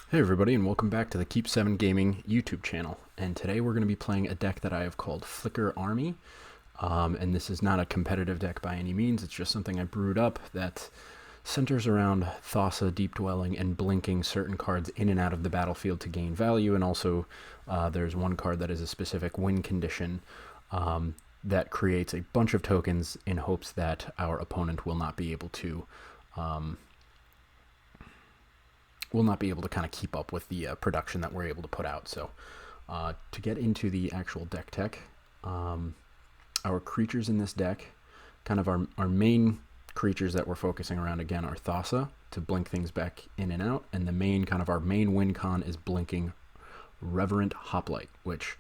Hey everybody, and welcome back to the Keep 7 Gaming YouTube channel. And today we're going to be playing a deck that I have called Flicker Army. And this is not a competitive deck by any means, it's just something I brewed up that centers around Thassa, Deep Dwelling, and blinking certain cards in and out of the battlefield to gain value. And also there's one card that is a specific win condition that creates a bunch of tokens in hopes that our opponent will not be able to kind of keep up with the production that we're able to put out. So to get into the actual deck tech, our creatures in this deck, kind of our main creatures that we're focusing around again are Thassa to blink things back in and out, and the main kind of our main win con is blinking Reverent Hoplite, which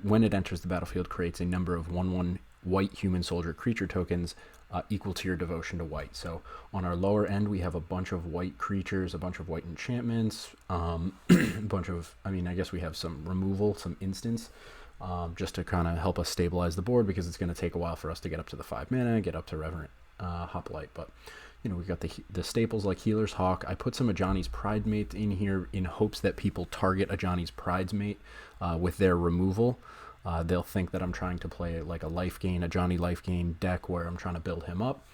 when it enters the battlefield creates a number of 1/1 white human soldier creature tokens equal to your devotion to white. So on our lower end we have a bunch of white creatures, a bunch of white enchantments, a bunch of, I guess we have some removal, some instants, just to kind of help us stabilize the board, because it's going to take a while for us to get up to the 5 mana, get up to Reverent Hoplite. But we've got the staples like Healer's Hawk. I put some Ajani's Pridemate in here in hopes that people target Ajani's Pridemate with their removal. They'll think that I'm trying to play like a Ajani life gain deck where I'm trying to build him up.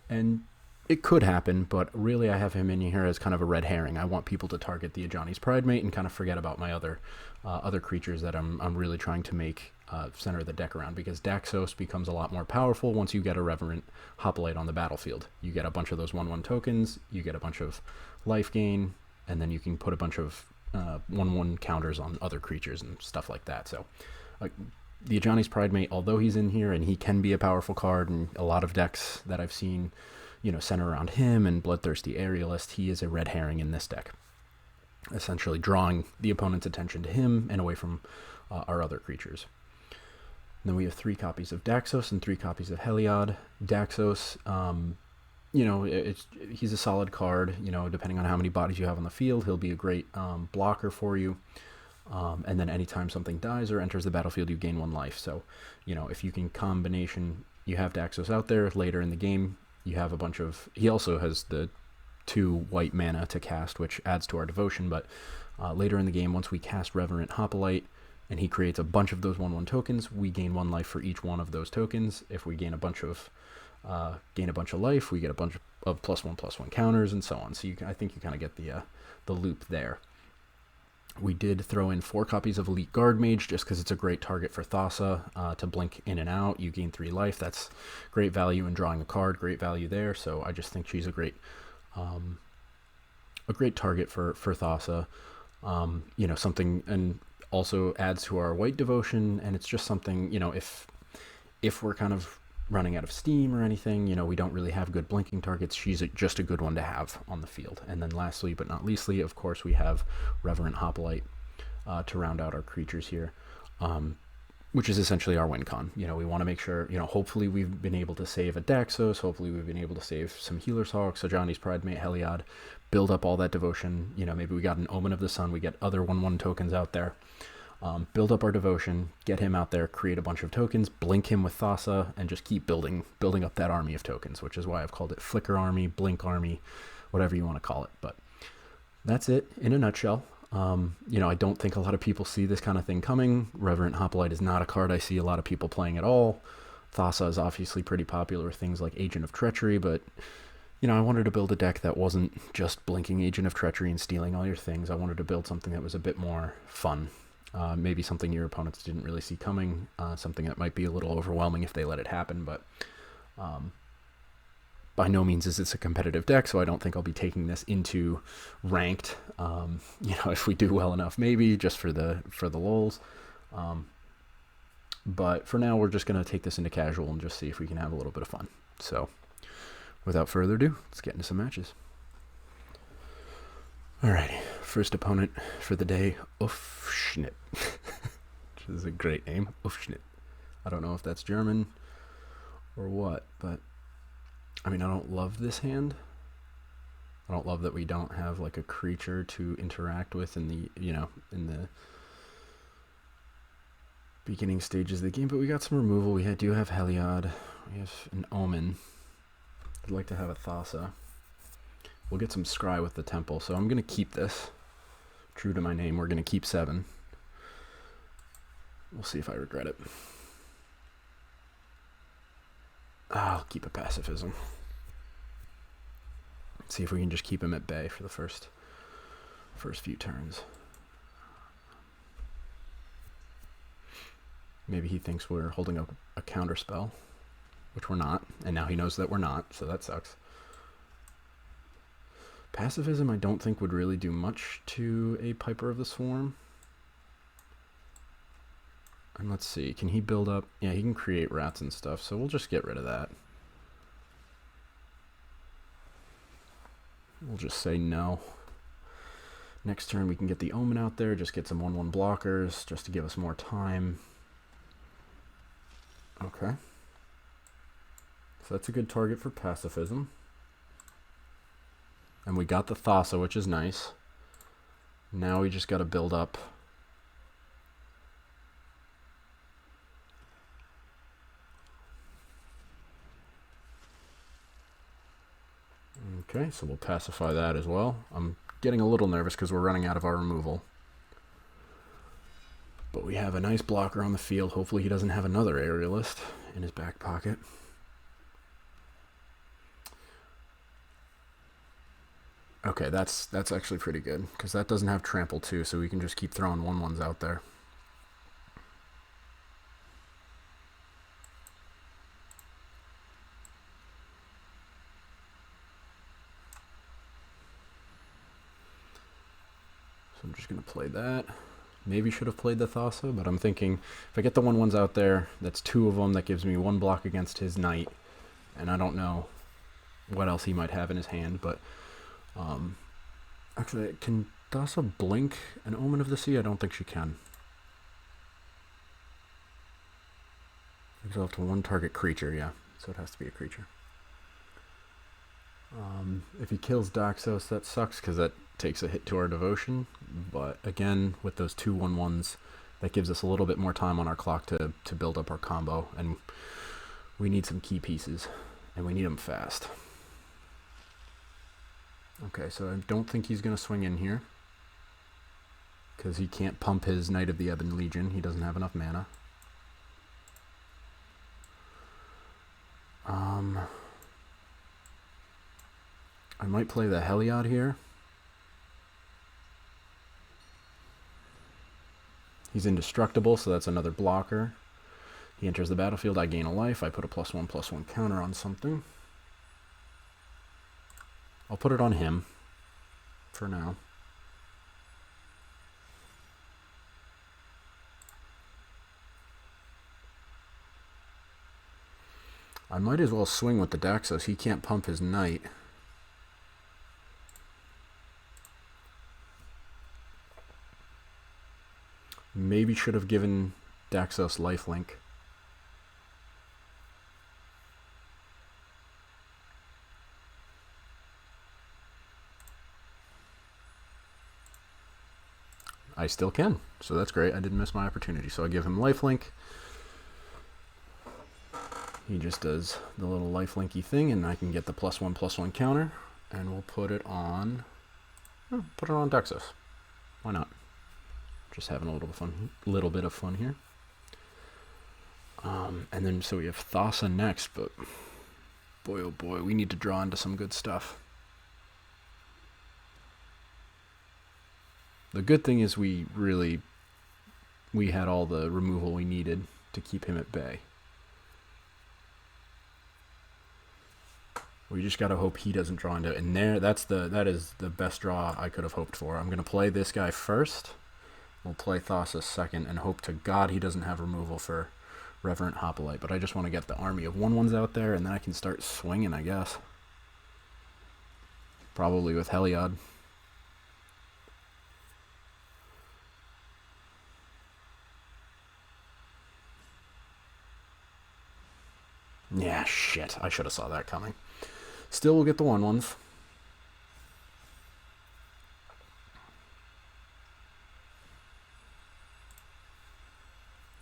And it could happen, but really I have him in here as kind of a red herring. I want people to target the Ajani's Pridemate and kind of forget about my other creatures that I'm really trying to make center the deck around, because Daxos becomes a lot more powerful once you get a Reverent Hoplite on the battlefield. You get a bunch of those 1/1 tokens, you get a bunch of life gain, and then you can put a bunch of 1/1 counters on other creatures and stuff like that. So the Ajani's Pridemate, although he's in here and he can be a powerful card, and a lot of decks that I've seen center around him and Bloodthirsty Aerialist, he is a red herring in this deck, essentially drawing the opponent's attention to him and away from our other creatures. And then we have 3 copies of Daxos and 3 copies of Heliod. Daxos, he's a solid card. Depending on how many bodies you have on the field, he'll be a great blocker for you. And then anytime something dies or enters the battlefield, you gain 1 life. So, if you can combination, you have Daxos out there later in the game, you have a bunch of, he also has the 2 white mana to cast, which adds to our devotion, but later in the game, once we cast Reverent Hoplite, and he creates a bunch of those 1/1 tokens, we gain 1 life for each one of those tokens. If we gain a bunch of life, we get a bunch of +1/+1 counters and so on. So I think you kind of get the loop there. We did throw in 4 copies of Elite Guard Mage just because it's a great target for Thassa to blink in and out. You gain 3 life. That's great value in drawing a card, great value there. So I just think she's a great target for Thassa. Something, and also adds to our white devotion, and it's just something, if we're kind of running out of steam or anything, we don't really have good blinking targets, she's just a good one to have on the field. And then lastly but not leastly, of course, we have Reverent Hoplite to round out our creatures here, which is essentially our win con. We want to make sure, hopefully we've been able to save a Daxos, hopefully we've been able to save some Healer's Hawks, Ajani's Pridemate, Heliod, build up all that devotion. Maybe we got an Omen of the Sun, we get other 1/1 tokens out there. Build up our devotion, get him out there, create a bunch of tokens, blink him with Thassa, and just keep building up that army of tokens, which is why I've called it Flicker Army, Blink Army, whatever you want to call it. But that's it in a nutshell. I don't think a lot of people see this kind of thing coming. Reverent Hoplite is not a card I see a lot of people playing at all. Thassa is obviously pretty popular with things like Agent of Treachery, but I wanted to build a deck that wasn't just blinking Agent of Treachery and stealing all your things. I wanted to build something that was a bit more fun. Maybe something your opponents didn't really see coming, something that might be a little overwhelming if they let it happen, but by no means is this a competitive deck, so I don't think I'll be taking this into ranked. If we do well enough, maybe just for the lulz. But for now, we're just going to take this into casual and just see if we can have a little bit of fun. So without further ado, let's get into some matches. Alrighty, first opponent for the day, Uffschnitt, which is a great name, Uffschnitt. I don't know if that's German or what, but I don't love this hand. I don't love that we don't have like a creature to interact with in the, in the beginning stages of the game, but we got some removal. We do have Heliod, we have an Omen. I'd like to have a Thassa. We'll get some Scry with the Temple, so I'm going to keep this. True to my name, we're going to keep 7. We'll see if I regret it. I'll keep a pacifism. See if we can just keep him at bay for the first few turns. Maybe he thinks we're holding up a counter spell, which we're not, and now he knows that we're not, so that sucks. Pacifism I don't think would really do much to a Piper of the Swarm. And let's see, can he build up? Yeah, he can create rats and stuff, so we'll just get rid of that. We'll just say no. Next turn we can get the Omen out there, just get some 1/1 blockers, just to give us more time. Okay. So that's a good target for pacifism. And we got the Thassa, which is nice. Now we just got to build up. Okay, so we'll pacify that as well. I'm getting a little nervous because we're running out of our removal. But we have a nice blocker on the field. Hopefully he doesn't have another aerialist in his back pocket. Okay, that's actually pretty good, because that doesn't have trample too, so we can just keep throwing 1/1s out there. So I'm just going to play that. Maybe should have played the Thassa, but I'm thinking if I get the 1/1s out there, that's 2 of them. That gives me 1 block against his knight, and I don't know what else he might have in his hand, but actually, can Thassa blink an Omen of the Sea? I don't think she can. Exalt to 1 target creature, yeah, so it has to be a creature. If he kills Daxos, that sucks because that takes a hit to our devotion, but again, with those 2 1/1s, that gives us a little bit more time on our clock to build up our combo, and we need some key pieces, and we need them fast. Okay, so I don't think he's going to swing in here, because he can't pump his Knight of the Ebon Legion. He doesn't have enough mana. I might play the Heliod here. He's indestructible, so that's another blocker. He enters the battlefield, I gain a life. I put a +1/+1 counter on something. I'll put it on him for now. I might as well swing with the Daxos. He can't pump his knight. Maybe should have given Daxos lifelink. I still can, so that's great. I didn't miss my opportunity. So I give him lifelink. He just does the little lifelinky thing, and I can get the +1/+1 counter, and we'll put it on. Oh, put it on Daxos. Why not? Just having a little bit of fun here. And then so we have Thassa next, but boy oh boy, we need to draw into some good stuff. The good thing is we had all the removal we needed to keep him at bay. We just gotta hope he doesn't draw into it. And that is the best draw I could have hoped for. I'm gonna play this guy first. We'll play Thassa second and hope to God he doesn't have removal for Reverent Hoplite. But I just want to get the army of 1/1s out there, and then I can start swinging, I guess. Probably with Heliod. Yeah, shit. I should have saw that coming. Still, we'll get the 1/1s.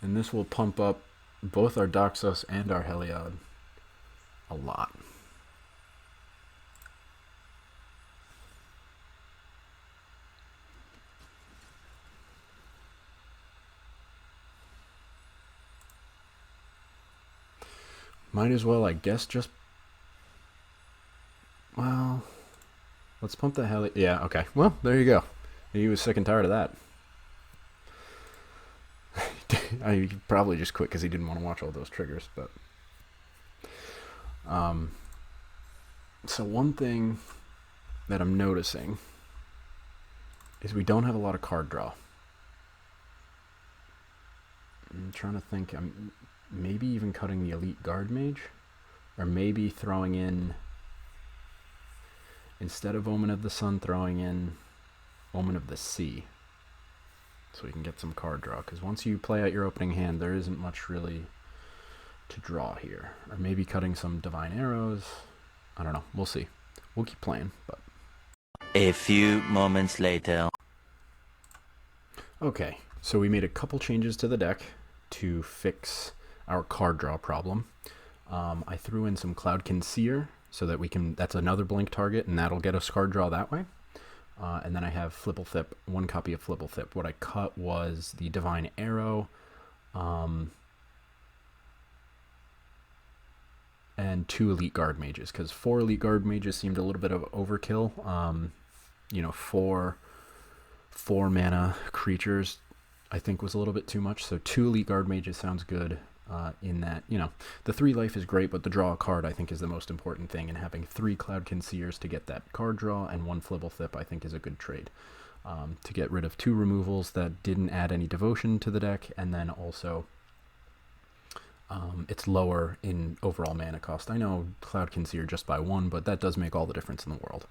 And this will pump up both our Daxos and our Heliod a lot. Might as well, I guess, just... Well, let's pump the hell... Yeah, okay. Well, there you go. He was sick and tired of that. I probably just quit because he didn't want to watch all those triggers, but... So one thing that I'm noticing is we don't have a lot of card draw. I'm trying to think. I'm maybe even cutting the Elite Guard Mage, or maybe throwing in, instead of Omen of the Sun, throwing in Omen of the Sea, so we can get some card draw. Because once you play out your opening hand, there isn't much really to draw here. Or maybe cutting some Divine Arrows. I don't know. We'll see. We'll keep playing, but... A few moments later. Okay, so we made a couple changes to the deck to fix our card draw problem. I threw in some Cloudkin Seer so that we can... That's another blink target, and that'll get us card draw that way. And then I have Flibblethip, one copy of Flibblethip. What I cut was the Divine Arrow, and 2 Elite Guard Mages, because 4 Elite Guard Mages seemed a little bit of overkill. You know, 4 mana creatures I think was a little bit too much, so 2 Elite Guard Mages sounds good. In that, you know, the 3 life is great, but the draw a card I think is the most important thing, and having 3 Cloudkin Seers to get that card draw and 1 Flibblethip I think is a good trade. To get rid of 2 removals that didn't add any devotion to the deck, and then also it's lower in overall mana cost. I know Cloudkin Seer just by 1, but that does make all the difference in the world.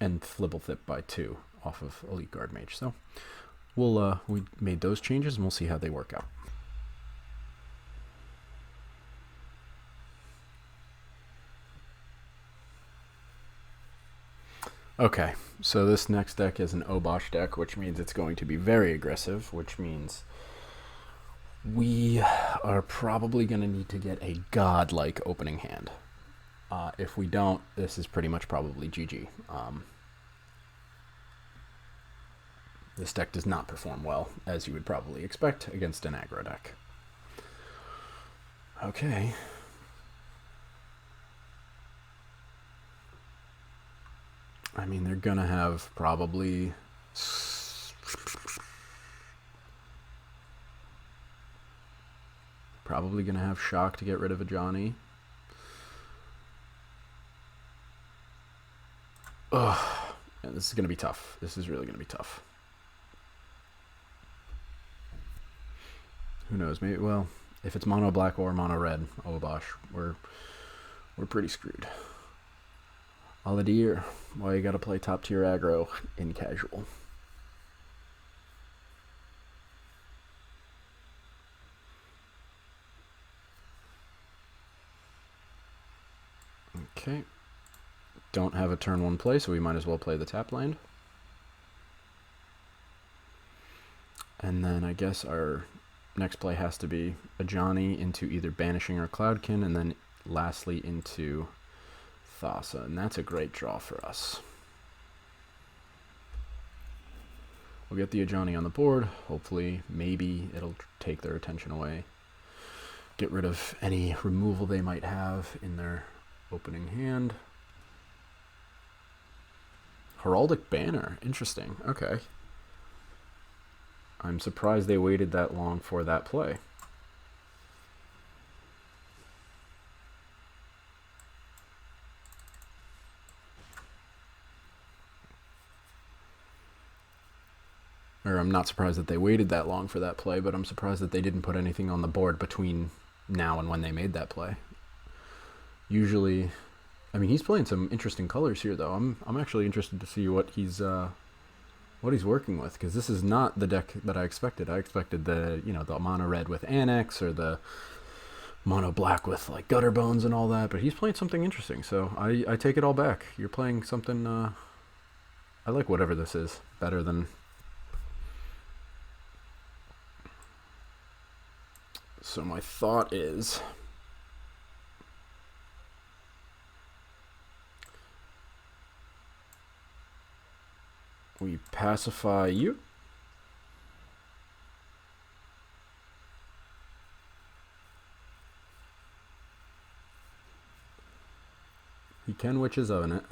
And Flibblethip by 2 off of Elite Guard Mage. So we made those changes, and we'll see how they work out. Okay, so this next deck is an Obosh deck, which means it's going to be very aggressive, which means we are probably going to need to get a godlike opening hand. If we don't, this is pretty much probably GG. This deck does not perform well, as you would probably expect, against an aggro deck. Okay. I mean, they're going to have probably... Probably going to have Shock to get rid of a Johnny. Ugh. Yeah, this is going to be tough. This is really going to be tough. Who knows? Maybe, well, if it's mono black or mono red, oh gosh, we're pretty screwed. Aladir, why you gotta play top tier aggro in casual? Okay. Don't have a turn 1 play, so we might as well play the tap land. And then I guess our next play has to be a Johnny into either Banishing or Cloudkin, and then lastly into Thassa, and that's a great draw for us. We'll get the Ajani on the board. Hopefully, maybe it'll take their attention away. Get rid of any removal they might have in their opening hand. Heraldic Banner. Interesting. Okay. I'm surprised they waited that long for that play. Or I'm not surprised that they waited that long for that play, but I'm surprised that they didn't put anything on the board between now and when they made that play. Usually, I mean, he's playing some interesting colors here, though. I'm actually interested to see what he's working with, because this is not the deck that I expected. I expected the mono red with Annex, or the mono black with like Gutter Bones and all that, but he's playing something interesting. So I take it all back. You're playing something. I like whatever this is better than. So my thought is we pacify you. can Witch's Oven it.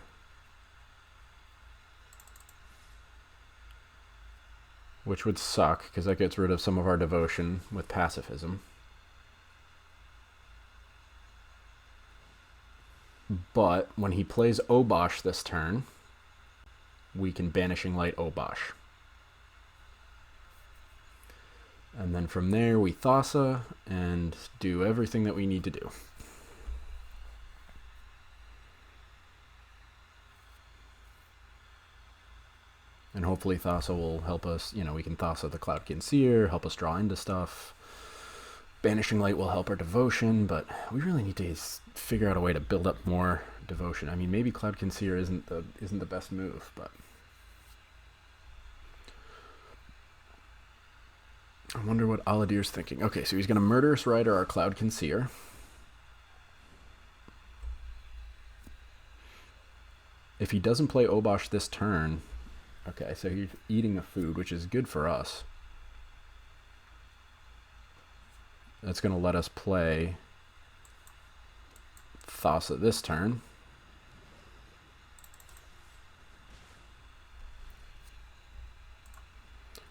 Which would suck, because that gets rid of some of our devotion with pacifism. But when he plays Obosh this turn, we can Banishing Light Obosh. And then from there we Thassa and do everything that we need to do. And hopefully Thassa will help us, you know, we can Thassa the Cloudkin Seer, help us draw into stuff. Banishing Light will help our devotion, but we really need to figure out a way to build up more devotion. I mean, maybe Cloudkin Seer isn't the best move, but I wonder what Aladir's thinking. Okay, so he's going to Murderous Rider our Cloudkin Seer. If he doesn't play Obosh this turn, okay, so he's eating a food, which is good for us. That's going to let us play Thassa this turn.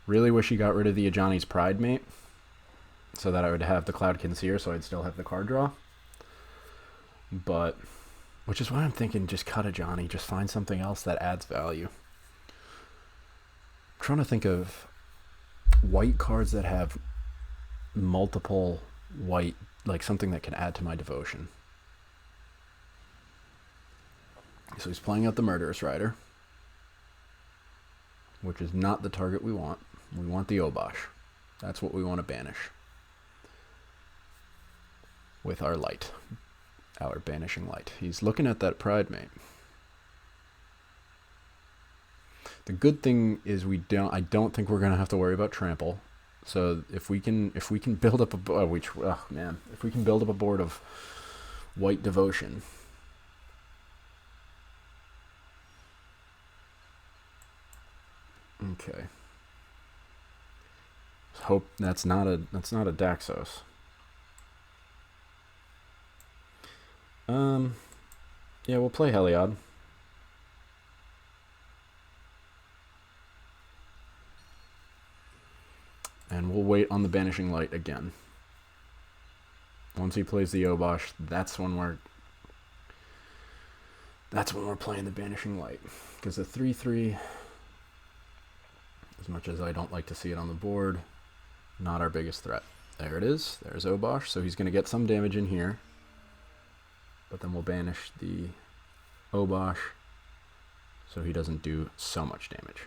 Really wish he got rid of the Ajani's Pride Mate, so that I would have the Cloudkin Seer, so I'd still have the card draw. But, which is why I'm thinking just cut Ajani, just find something else that adds value. I'm trying to think of white cards that have multiple white, like something that can add to my devotion. So he's playing out the Murderous Rider, which is not the target we want. We want the Obosh. That's what we want to banish with our light, our Banishing Light. He's looking at that Pride Mate. The good thing is I don't think we're going to have to worry about trample. So if we can build up if we can build up a board of white devotion, okay. Hope that's not a Daxos. Yeah, we'll play Heliod. And we'll wait on the Banishing Light again. Once he plays the Obosh, that's when we're playing the Banishing Light. Because the 3/3, as much as I don't like to see it on the board, not our biggest threat. There it is. There's Obosh. So he's going to get some damage in here. But then we'll banish the Obosh so he doesn't do so much damage.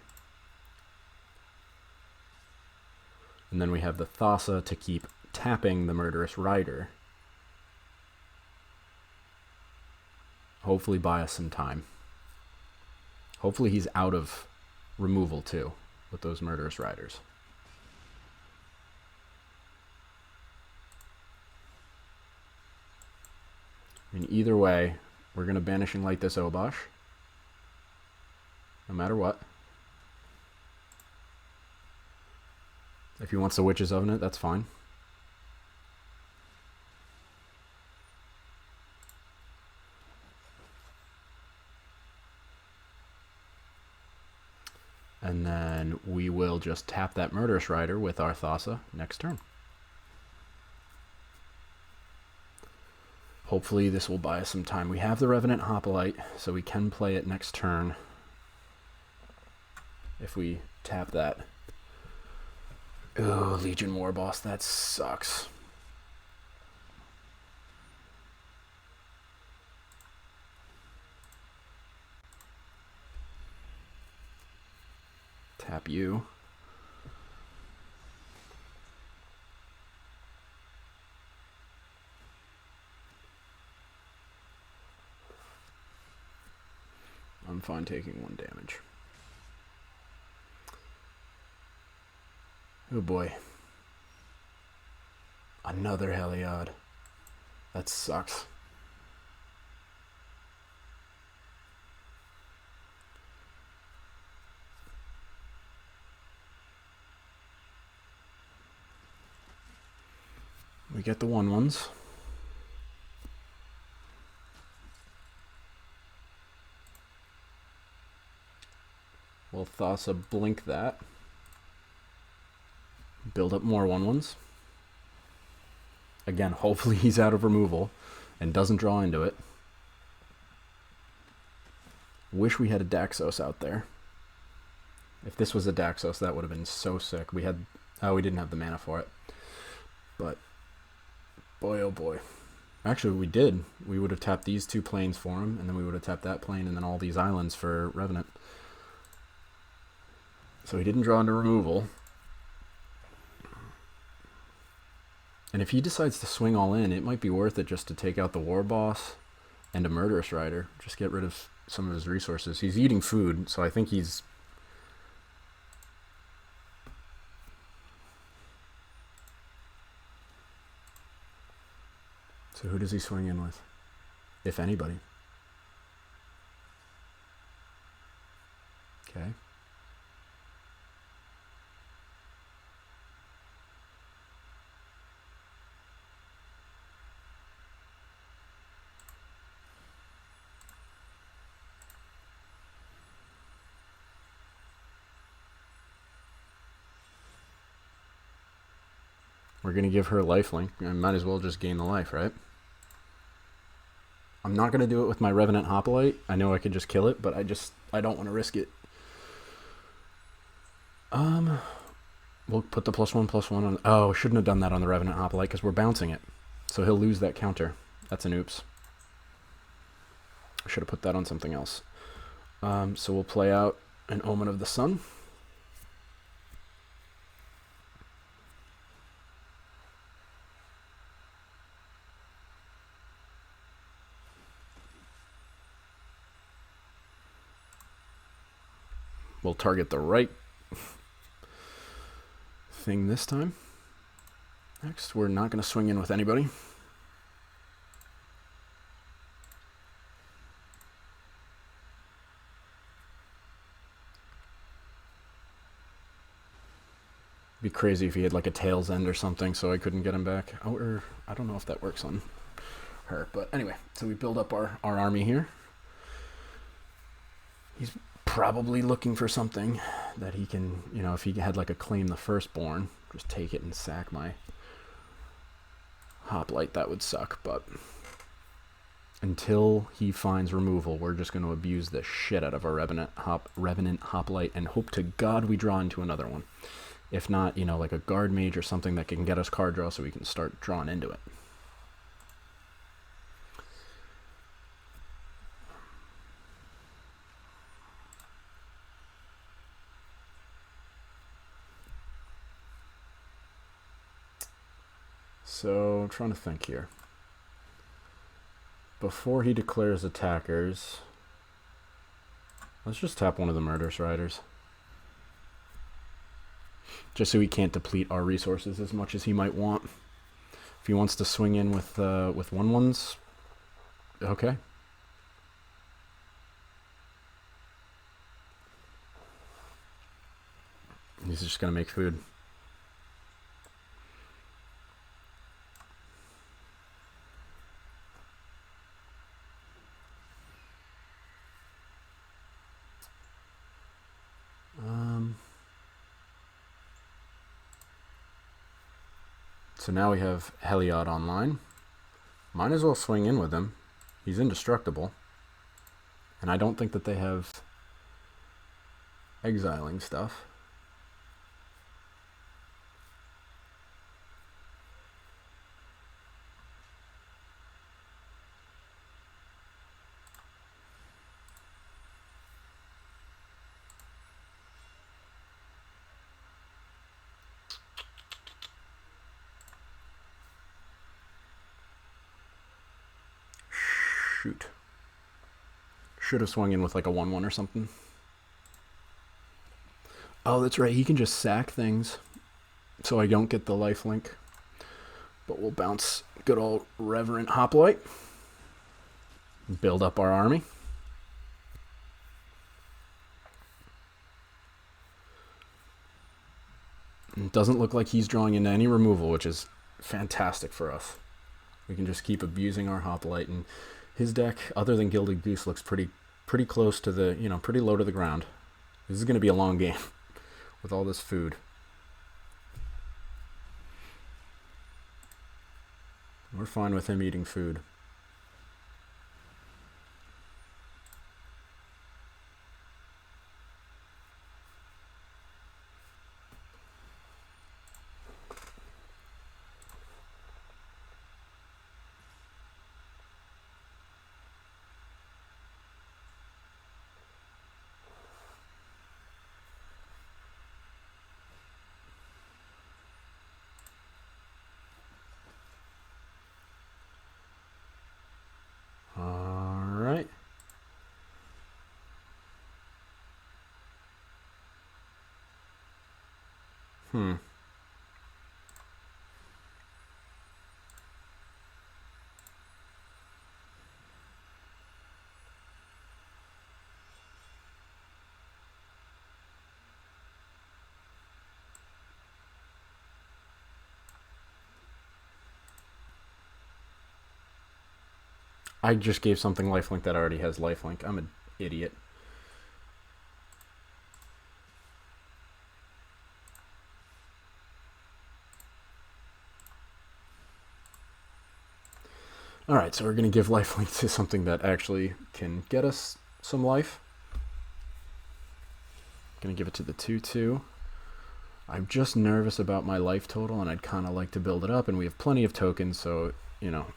And then we have the Thassa to keep tapping the Murderous Rider. Hopefully buy us some time. Hopefully he's out of removal too with those Murderous Riders. I mean, either way, we're going to Banishing Light this Obosh, no matter what. If he wants the Witch's Oven it, that's fine. And then we will just tap that Murderous Rider with our Thassa next turn. Hopefully this will buy us some time. We have the Revenant Hoplite, so we can play it next turn if we tap that. Oh, Legion Warboss, that sucks. Tap you. I'm fine taking 1 damage. Oh boy. Another Heliod. That sucks. We get the 1/1s. We'll Thassa blink that. Build up more 1/1s. Again, hopefully he's out of removal and doesn't draw into it. Wish we had a Daxos out there. If this was a Daxos, that would have been so sick. We didn't have the mana for it. But, boy oh boy. Actually, we did. We would have tapped these 2 planes for him, and then we would have tapped that plane, and then all these islands for Revenant. So he didn't draw into removal. And if he decides to swing all in, it might be worth it just to take out the War Boss and a Murderous Rider. Just get rid of some of his resources. He's eating food, so I think he's... So who does he swing in with? If anybody. Okay. We're going to give her a lifelink. I might as well just gain the life, right? I'm not going to do it with my Revenant Hoplite. I know I could just kill it, but I don't want to risk it. We'll put the +1/+1 on... Oh, shouldn't have done that on the Revenant Hoplite because we're bouncing it. So he'll lose that counter. That's an oops. I should have put that on something else. So we'll play out an Omen of the Sun. We'll target the right thing this time. Next, we're not going to swing in with anybody. Be crazy if he had like a Tail's End or something so I couldn't get him back. Oh, or I don't know if that works on her. But anyway, so we build up our army here. He's probably looking for something that he can, you know, if he had like a Claim the Firstborn, just take it and sack my Hoplite. That would suck, but until he finds removal, we're just going to abuse the shit out of our Revenant Hoplite and hope to God we draw into another one. If not, you know, like a Guard Mage or something that can get us card draw so we can start drawing into it. So, I'm trying to think here. Before he declares attackers, let's just tap one of the Murderous Riders. Just so he can't deplete our resources as much as he might want. If he wants to swing in with 1/1s, okay. He's just going to make food. So now we have Heliod online. Might as well swing in with him. He's indestructible. And I don't think that they have exiling stuff. Shoot. Should have swung in with like a 1/1 or something. Oh, that's right. He can just sack things. So I don't get the lifelink. But we'll bounce good old Reverent Hoplite. Build up our army. It doesn't look like he's drawing into any removal, which is fantastic for us. We can just keep abusing our Hoplite, and his deck, other than Gilded Goose, looks pretty close to the, you know, pretty low to the ground. This is going to be a long game with all this food. We're fine with him eating food. Alright. I just gave something lifelink that already has lifelink. I'm an idiot. Alright, so we're going to give lifelink to something that actually can get us some life. Going to give it to the 2/2. I'm just nervous about my life total, and I'd kind of like to build it up, and we have plenty of tokens, so, you know.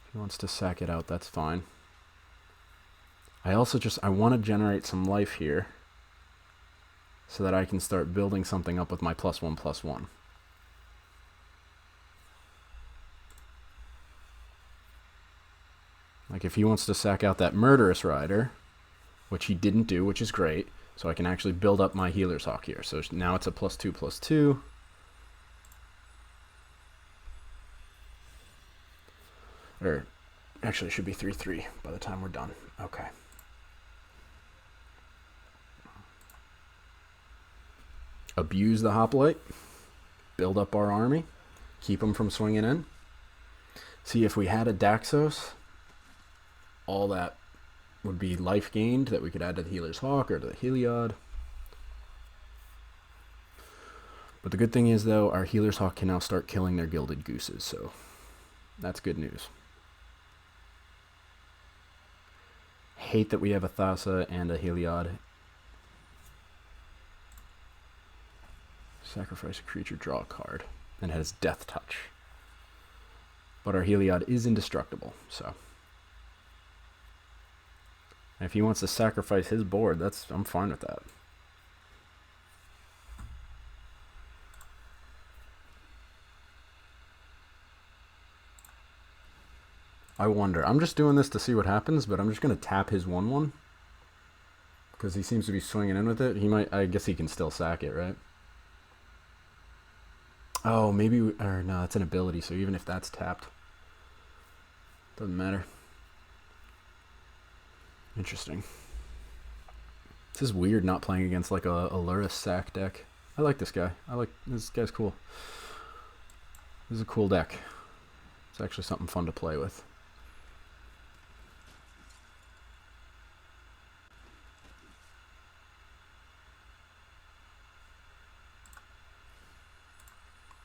If he wants to sack it out, that's fine. I also I want to generate some life here so that I can start building something up with my +1/+1. Like if he wants to sack out that Murderous Rider, which he didn't do, which is great, so I can actually build up my Healer's Hawk here. So now it's a +2/+2. Or actually it should be 3/3 by the time we're done. Okay. Abuse the Hoplite. Build up our army. Keep them from swinging in. See, if we had a Daxos, all that would be life gained that we could add to the Healer's Hawk or to the Heliod. But the good thing is, though, our Healer's Hawk can now start killing their Gilded Gooses, so that's good news. Hate that we have a Thassa and a Heliod. Sacrifice a creature, draw a card, and it has Death Touch. But our Heliod is indestructible, so. And if he wants to sacrifice his board, I'm fine with that. I wonder. I'm just doing this to see what happens, but I'm just going to tap his 1/1. Because he seems to be swinging in with it. I guess he can still sack it, right? Oh, maybe, or no, it's an ability, so even if that's tapped, doesn't matter. Interesting. This is weird not playing against like a Luris sack deck. I like this guy. This guy's cool. This is a cool deck. It's actually something fun to play with.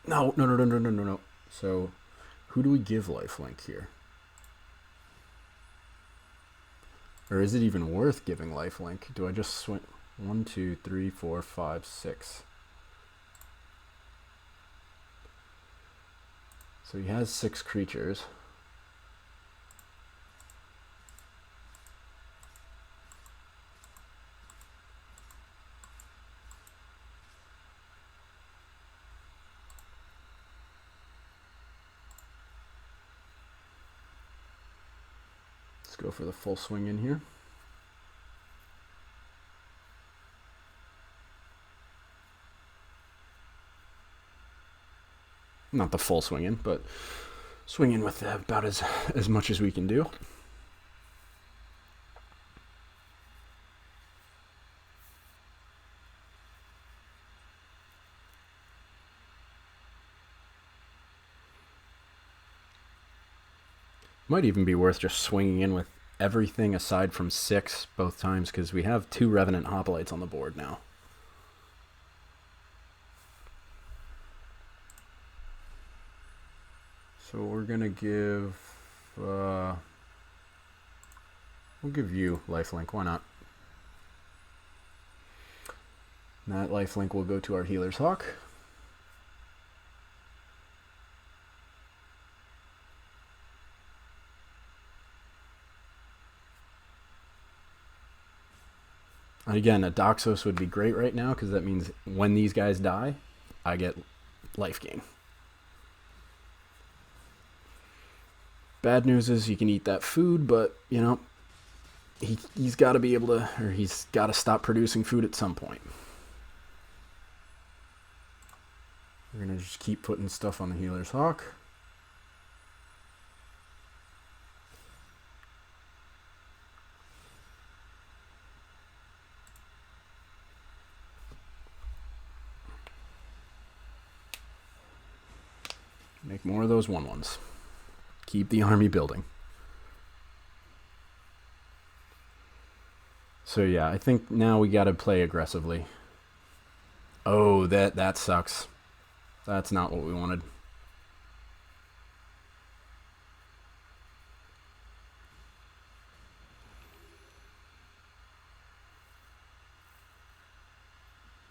No. So, who do we give lifelink here? Or is it even worth giving lifelink? Do I just swing 1, 2, 3, 4, 5, 6? So he has 6 creatures. Let's go for the full swing in here. Not the full swing in, but swing in with about as much as we can do. Might even be worth just swinging in with everything aside from 6 both times because we have 2 Revenant Hoplites on the board now. So we're going to give... we'll give you lifelink. Why not? And that lifelink will go to our Healer's Hawk. And again, a Doxos would be great right now because that means when these guys die, I get life gain. Bad news is he can eat that food, but, you know, he's got to be able to, or he's got to stop producing food at some point. We're going to just keep putting stuff on the Healer's Hawk. Make more of those 1/1s. Keep the army building. So yeah, I think now we got to play aggressively. Oh, that sucks. That's not what we wanted.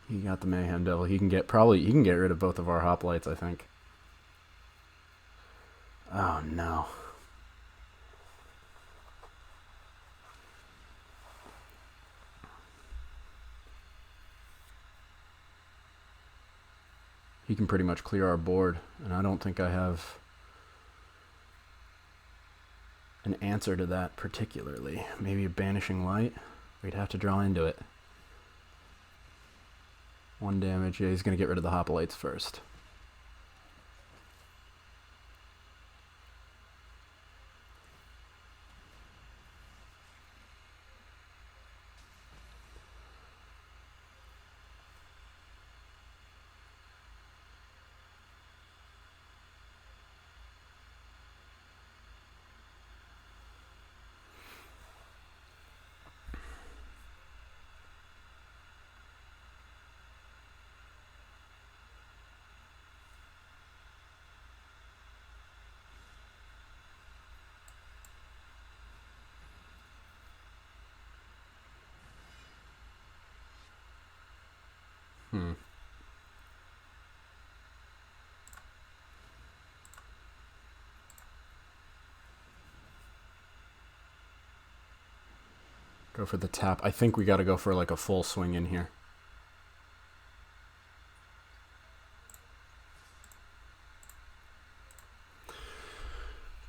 He got the Mayhem Devil. He can get rid of both of our hoplites, I think. Oh no. He can pretty much clear our board, and I don't think I have an answer to that particularly. Maybe a Banishing Light? We'd have to draw into it. 1 damage. Yeah, he's going to get rid of the hoplites first. Go for the tap. I think we got to go for like a full swing in here.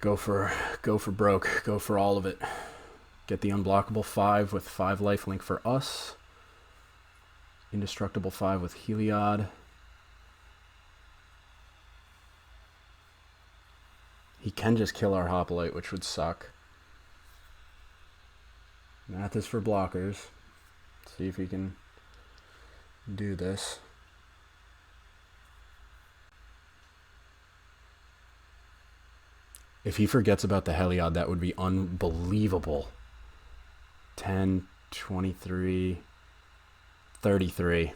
Go for broke. Go for all of it. Get the unblockable 5 with 5 lifelink for us. Indestructible 5 with Heliod. He can just kill our hoplite, which would suck. Math is for blockers. Let's see if he can do this. If he forgets about the Heliod, that would be unbelievable. 10, 23, 33.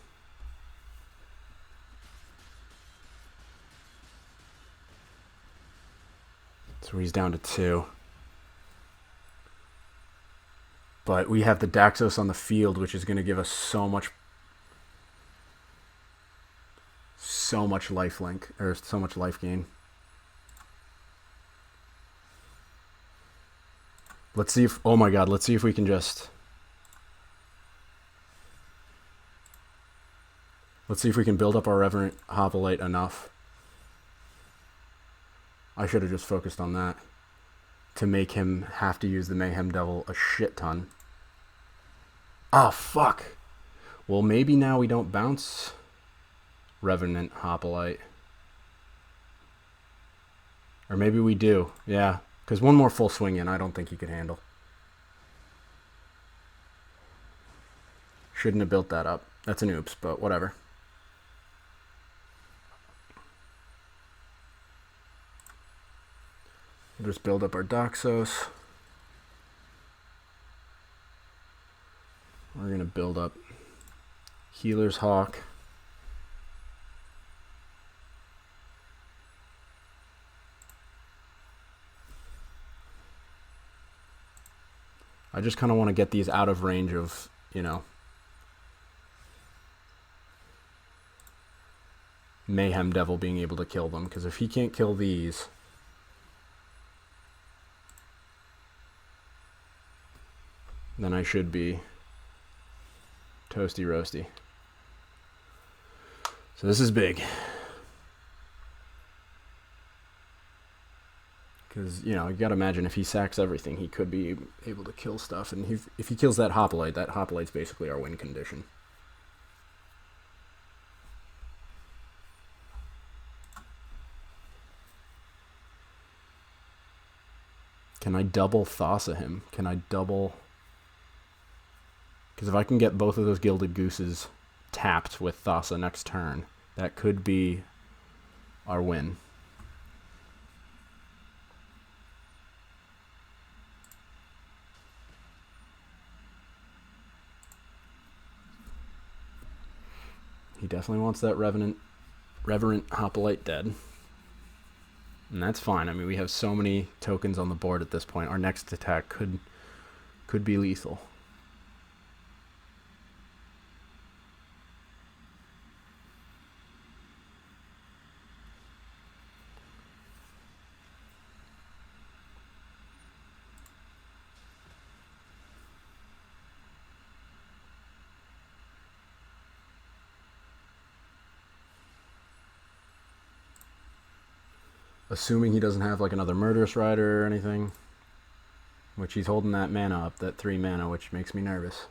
So he's down to 2. But we have the Daxos on the field, which is going to give us so much lifelink, or so much life gain. Let's see if, oh my god, let's see if we can just... Let's see if we can build up our Revenant Hoplite enough. I should have just focused on that. To make him have to use the Mayhem Devil a shit ton. Oh, fuck. Well, maybe now we don't bounce Revenant Hoplite. Or maybe we do. Yeah. Because one more full swing in, I don't think he could handle. Shouldn't have built that up. That's an oops, but whatever. We'll just build up our Doxos. going to build up Healer's Hawk. I just kind of want to get these out of range of, you know, Mayhem Devil being able to kill them, because if he can't kill these, then I should be toasty roasty. So this is big. Because, you know, you gotta imagine if he sacks everything, he could be able to kill stuff. And if he kills that Hoplite's basically our win condition. Can I double Thassa him? Can I double... Because if I can get both of those Gilded Gooses tapped with Thassa next turn, that could be our win. He definitely wants that Reverent Hoplite dead. And that's fine. I mean, we have so many tokens on the board at this point. Our next attack could be lethal. Assuming he doesn't have like another Murderous Rider or anything. Which he's holding that mana up, that 3 mana, which makes me nervous.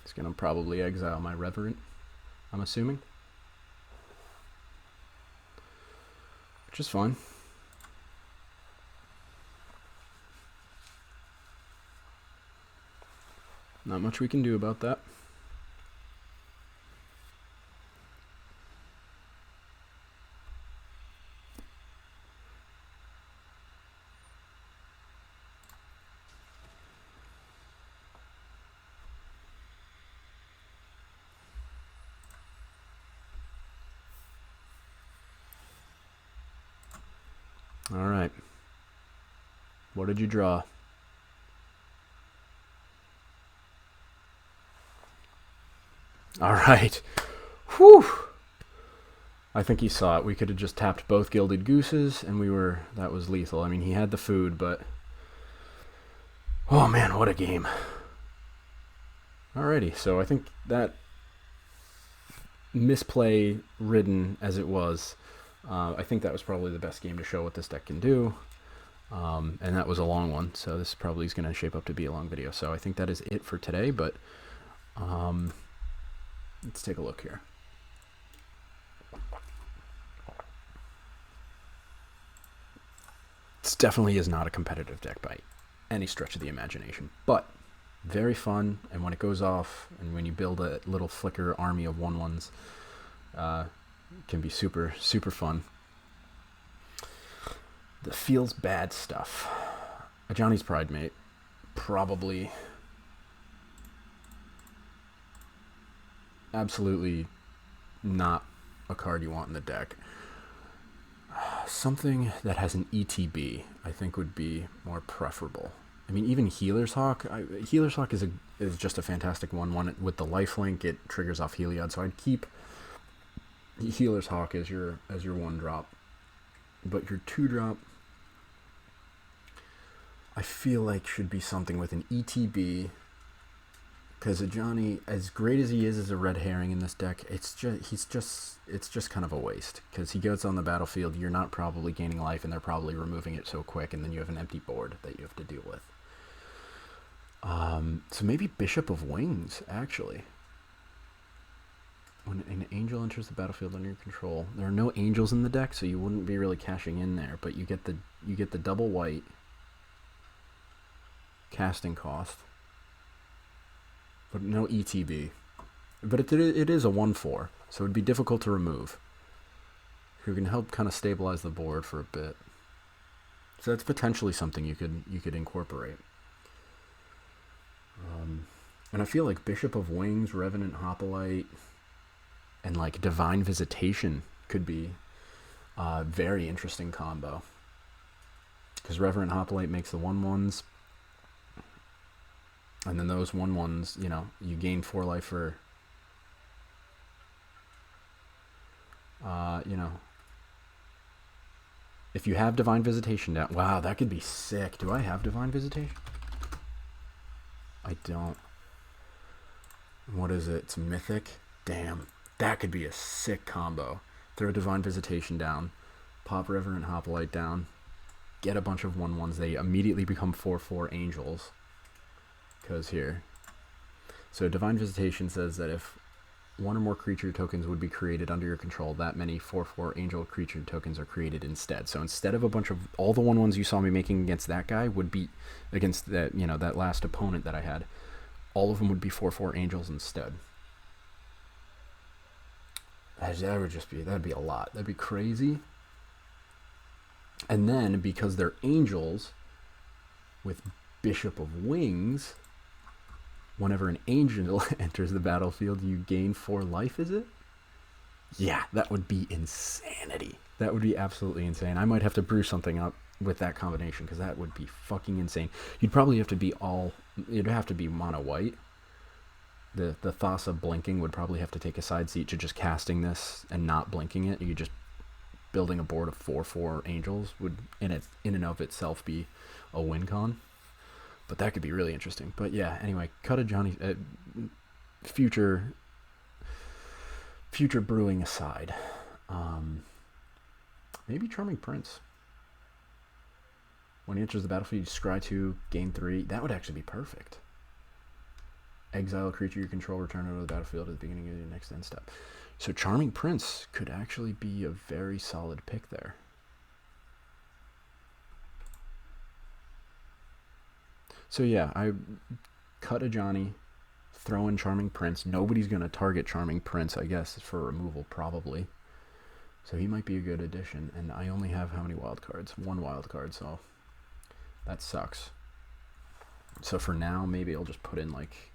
He's gonna probably exile my Reverent, I'm assuming. Which is fine. Not much we can do about that. All right. What did you draw? All right. Whew. I think he saw it. We could have just tapped both Gilded Gooses, and that was lethal. I mean, he had the food, but... Oh, man, what a game. Alrighty, so I think that misplay-ridden as it was, I think that was probably the best game to show what this deck can do. And that was a long one, so this probably is going to shape up to be a long video. So I think that is it for today, but... let's take a look here. This definitely is not a competitive deck by any stretch of the imagination, but very fun, and when it goes off, and when you build a little flicker army of 1/1s, can be super, super fun. The feels bad stuff. A Johnny's Pridemate, probably... absolutely not a card you want in the deck. Something that has an ETB, I think, would be more preferable. I mean, even Healer's Hawk. Healer's Hawk is just a fantastic 1/1. With the lifelink, it triggers off Heliod, so I'd keep Healer's Hawk as your 1-drop. But your 2-drop, I feel like should be something with an ETB. Because Johnny, as great as he is as a red herring in this deck, it's just kind of a waste. Because he goes on the battlefield, you're not probably gaining life, and they're probably removing it so quick, and then you have an empty board that you have to deal with. So maybe Bishop of Wings, actually. When an angel enters the battlefield under your control, there are no angels in the deck, so you wouldn't be really cashing in there. But you get the double white casting cost. But no ETB. But it is a 1/4, so it'd be difficult to remove. Who can help kind of stabilize the board for a bit. So that's potentially something you could incorporate. And I feel like Bishop of Wings, Revenant Hoplite, and like Divine Visitation could be a very interesting combo. Because Revenant Hoplite makes the 1/1s, and then those 1/1s, you know, you gain 4 life for, you know, if you have Divine Visitation down. Wow, that could be sick. Do I have Divine Visitation? I don't. What is it? It's Mythic? Damn. That could be a sick combo. Throw Divine Visitation down, pop Revenant Hoplite down, get a bunch of 1/1s. They immediately become 4/4 angels. Because here. So Divine Visitation says that if one or more creature tokens would be created under your control, that many 4/4 angel creature tokens are created instead. So instead of a bunch of all the 1/1s you saw me making against that guy would be against that, you know, that last opponent that I had, all of them would be 4/4 angels instead. That would just be, that'd be a lot. That'd be crazy. And then because they're angels with Bishop of Wings, whenever an angel enters the battlefield, you gain 4 life, is it? Yeah, that would be insanity. That would be absolutely insane. I might have to brew something up with that combination, because that would be fucking insane. You'd probably have to be you'd have to be mono white. The Thassa blinking would probably have to take a side seat to just casting this and not blinking it. You just building a board of 4/4 angels would in and of itself be a win con. But that could be really interesting. But yeah, anyway, cut a Johnny future brewing aside. Maybe Charming Prince. When he enters the battlefield, you scry 2, gain 3. That would actually be perfect. Exile a creature you control, return it to the battlefield at the beginning of your next end step. So Charming Prince could actually be a very solid pick there. So yeah, I cut a Johnny, throw in Charming Prince. Nobody's going to target Charming Prince, I guess, for removal probably. So he might be a good addition. And I only have how many wild cards? 1 wild card, so that sucks. So for now, maybe I'll just put in like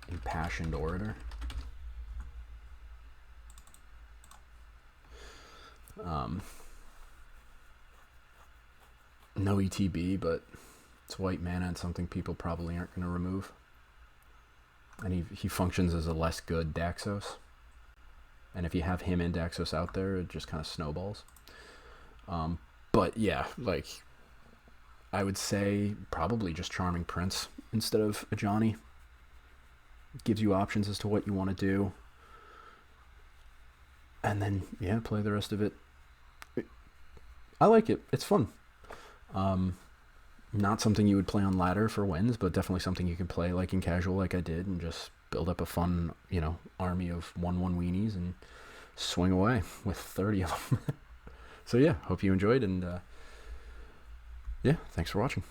Impassioned Orator. No ETB, but it's white mana and something people probably aren't going to remove. And he functions as a less good Daxos. And if you have him and Daxos out there, it just kind of snowballs. But yeah, like, I would say probably just Charming Prince instead of a Johnny. It gives you options as to what you want to do. And then, yeah, play the rest of it. I like it. It's fun. Not something you would play on ladder for wins, but definitely something you can play like in casual like I did and just build up a fun, you know, army of 1/1 weenies and swing away with 30 of them. So yeah, hope you enjoyed, and yeah, thanks for watching.